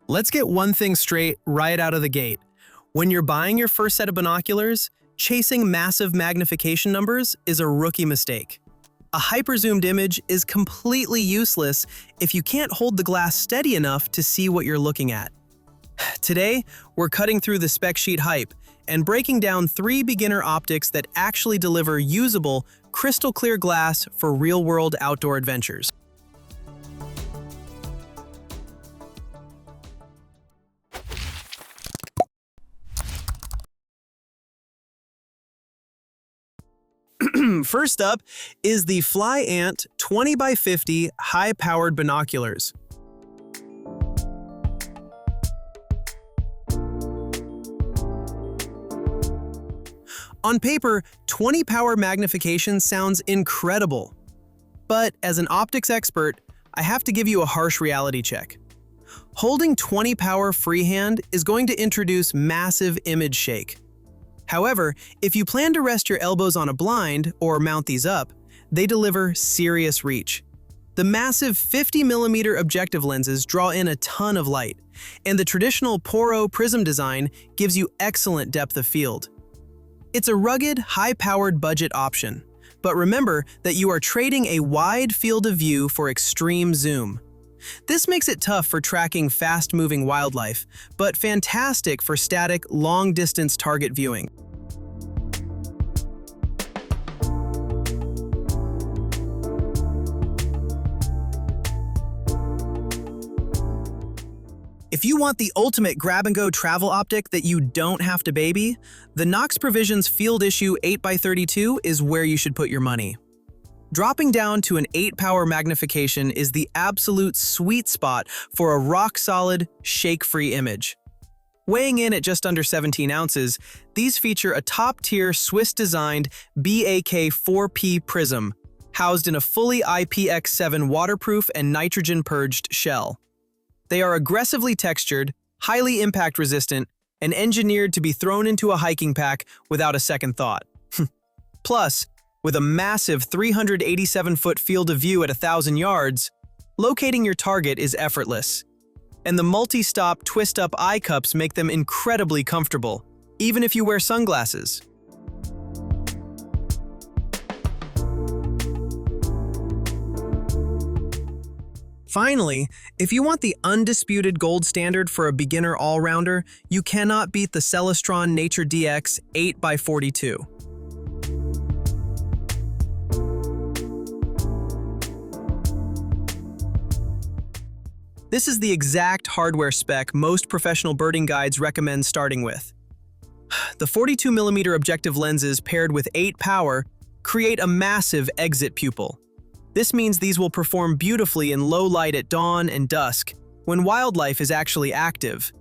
Let's get one thing straight right out of the gate. When you're buying your first set of binoculars, chasing massive magnification numbers is a rookie mistake. A hyper-zoomed image is completely useless if you can't hold the glass steady enough to see what you're looking at. Today, we're cutting through the spec sheet hype and breaking down 3 beginner optics that actually deliver usable, crystal clear glass for real-world outdoor adventures. First up is the FLYANT 20x50 high-powered binoculars. On paper, 20 power magnification sounds incredible. But as an optics expert, I have to give you a harsh reality check. Holding 20 power freehand is going to introduce massive image shake. However, if you plan to rest your elbows on a blind or mount these up, they deliver serious reach. The massive 50mm objective lenses draw in a ton of light, and the traditional Poro prism design gives you excellent depth of field. It's a rugged, high-powered budget option, but remember that you are trading a wide field of view for extreme zoom. This makes it tough for tracking fast-moving wildlife, but fantastic for static, long-distance target viewing. If you want the ultimate grab-and-go travel optic that you don't have to baby, the Nocs Provisions Field Issue 8x32 is where you should put your money. Dropping down to an 8-power magnification is the absolute sweet spot for a rock-solid, shake-free image. Weighing in at just under 17 ounces, these feature a top-tier Swiss-designed BAK-4P prism, housed in a fully IPX7 waterproof and nitrogen-purged shell. They are aggressively textured, highly impact-resistant, and engineered to be thrown into a hiking pack without a second thought. Plus, with a massive 387-foot field of view at 1,000 yards, locating your target is effortless. And the multi-stop twist-up eye cups make them incredibly comfortable, even if you wear sunglasses. Finally, if you want the undisputed gold standard for a beginner all-rounder, you cannot beat the Celestron Nature DX 8x42. This is the exact hardware spec most professional birding guides recommend starting with. The 42mm objective lenses paired with 8 power create a massive exit pupil. This means these will perform beautifully in low light at dawn and dusk, when wildlife is actually active.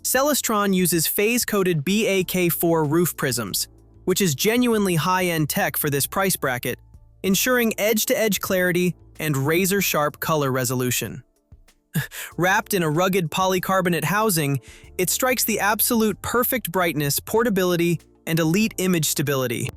Celestron uses phase-coated BAK4 roof prisms, which is genuinely high-end tech for this price bracket, ensuring edge-to-edge clarity and razor-sharp color resolution. Wrapped in a rugged polycarbonate housing, it strikes the absolute perfect brightness, portability, and elite image stability.